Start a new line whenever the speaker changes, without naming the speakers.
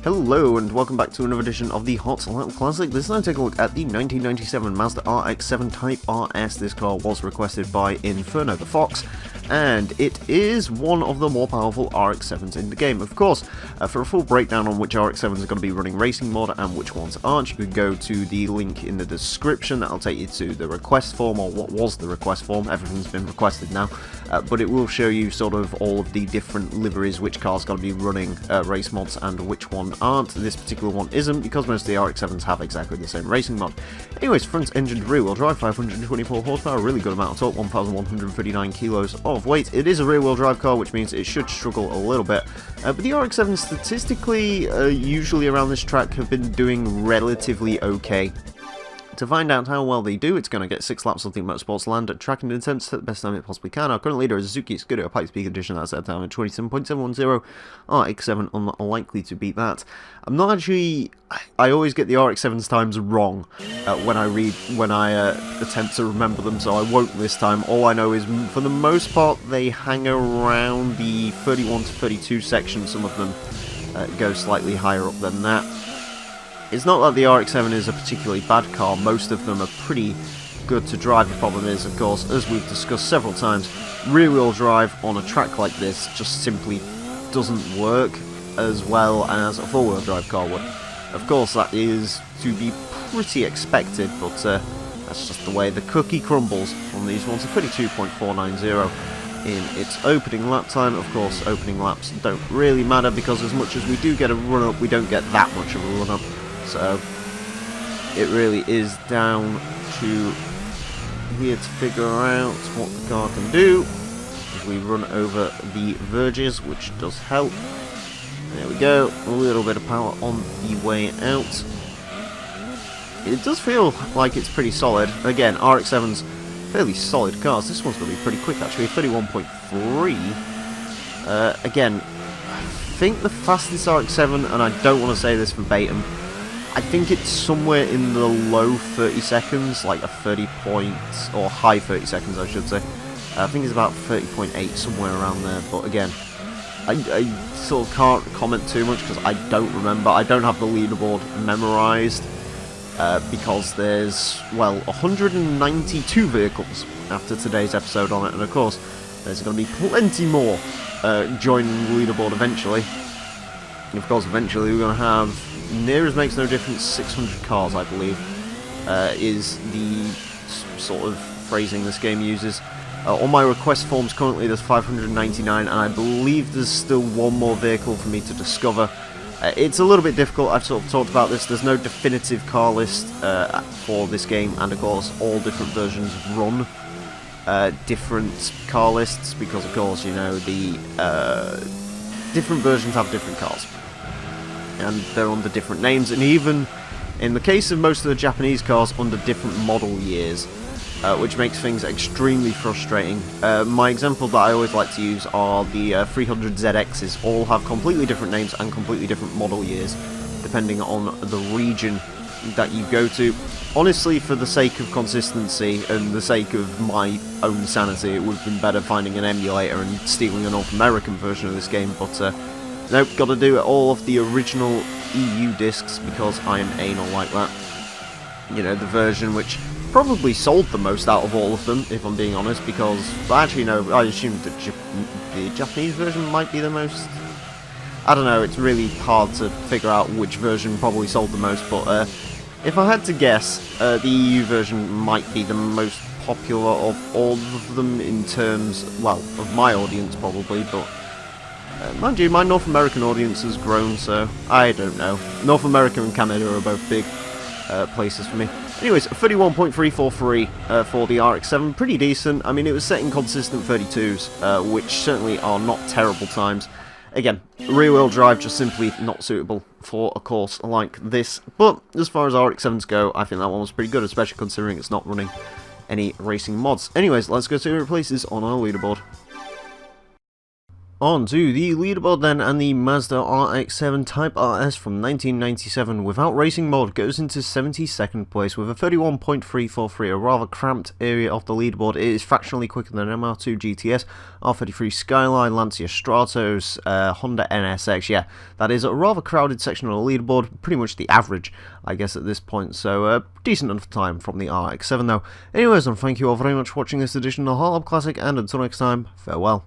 Hello and welcome back to another edition of the Hot Lap Classic. This time take a look at the 1997 Mazda RX-7 Type RS. This car was requested by Inferno the Fox, and it is one of the more powerful RX-7s in the game. Of course, for a full breakdown on which RX-7s are going to be running racing mod and which ones aren't, you can go to the link in the description. That'll take you to the request form, or what was the request form. Everything's been requested now, but it will show you sort of all of the different liveries, which car's going to be running race mods and which one aren't. This particular one isn't, because most of the RX-7s have exactly the same racing mod. Anyways, front engined rear-wheel drive, 524 horsepower, really good amount of torque, 1,139 kilos of weight. It is a rear-wheel drive car, which means it should struggle a little bit, but the RX-7s statistically, usually around this track, have been doing relatively okay. To find out how well they do, it's going to get 6 laps of the Motorsports Land at track and intents at the best time it possibly can. Our current leader is Suzuki Scuderia Pikes Peak Edition, that's set down at 27.710. RX-7 unlikely to beat that. I'm not actually... I always get the RX-7's times wrong when I attempt to remember them, so I won't this time. All I know is, for the most part, they hang around the 31 to 32 section. Some of them go slightly higher up than that. It's not that the RX-7 is a particularly bad car, most of them are pretty good to drive. The problem is, of course, as we've discussed several times, rear-wheel drive on a track like this just simply doesn't work as well as a four-wheel drive car would. Of course, that is to be pretty expected, but that's just the way the cookie crumbles on these ones. A 32.490 in its opening lap time. Of course, opening laps don't really matter, because as much as we do get a run-up, we don't get that much of a run-up. So, it really is down to here to figure out what the car can do as we run over the verges, which does help. There we go, a little bit of power on the way out. It does feel like it's pretty solid. Again, RX-7's fairly solid cars. This one's going to be pretty quick actually, 31.3. Again, I think the fastest RX-7, and I don't want to say this verbatim, I think it's somewhere in the low 30 seconds, like a 30 points, or high 30 seconds I should say. I think it's about 30.8, somewhere around there, but again, I sort of can't comment too much because I don't remember. I don't have the leaderboard memorised, because there's, well, 192 vehicles after today's episode on it, and of course, there's going to be plenty more joining the leaderboard eventually. And of course, eventually we're going to have, near as makes no difference, 600 cars, I believe, is the sort of phrasing this game uses. On my request forms currently there's 599, and I believe there's still one more vehicle for me to discover. It's a little bit difficult, I've sort of talked about this, there's no definitive car list for this game, and of course all different versions run different car lists, because of course, you know, the different versions have different cars, and they're under different names, and even in the case of most of the Japanese cars, under different model years, which makes things extremely frustrating. My example that I always like to use are the 300ZXs. All have completely different names and completely different model years, depending on the region that you go to. Honestly, for the sake of consistency and the sake of my own sanity, it would have been better finding an emulator and stealing a North American version of this game, but nope, got to do all of the original EU discs because I am anal like that. You know, the version which probably sold the most out of all of them, if I'm being honest, because, actually no, I assume the Japanese version might be the most. I don't know, it's really hard to figure out which version probably sold the most, but if I had to guess, the EU version might be the most popular of all of them in terms, well, of my audience probably, but mind you, my North American audience has grown, so I don't know. North America and Canada are both big places for me. Anyways, 31.343 for the RX-7, pretty decent. I mean, it was setting consistent 32s, which certainly are not terrible times. Again, rear-wheel drive just simply not suitable for a course like this, but as far as RX-7s go, I think that one was pretty good, especially considering it's not running any racing mods. Anyways, let's go to who it places on our leaderboard. On to the leaderboard then, and the Mazda RX-7 Type RS from 1997 without racing mode goes into 72nd place with a 31.343, a rather cramped area of the leaderboard. It is fractionally quicker than MR2 GTS, R33 Skyline, Lancia Stratos, Honda NSX. Yeah, that is a rather crowded section on the leaderboard, pretty much the average, I guess, at this point, so decent enough time from the RX-7 though. Anyways, thank you all very much for watching this edition of the Hot Lap Classic, and until next time, farewell.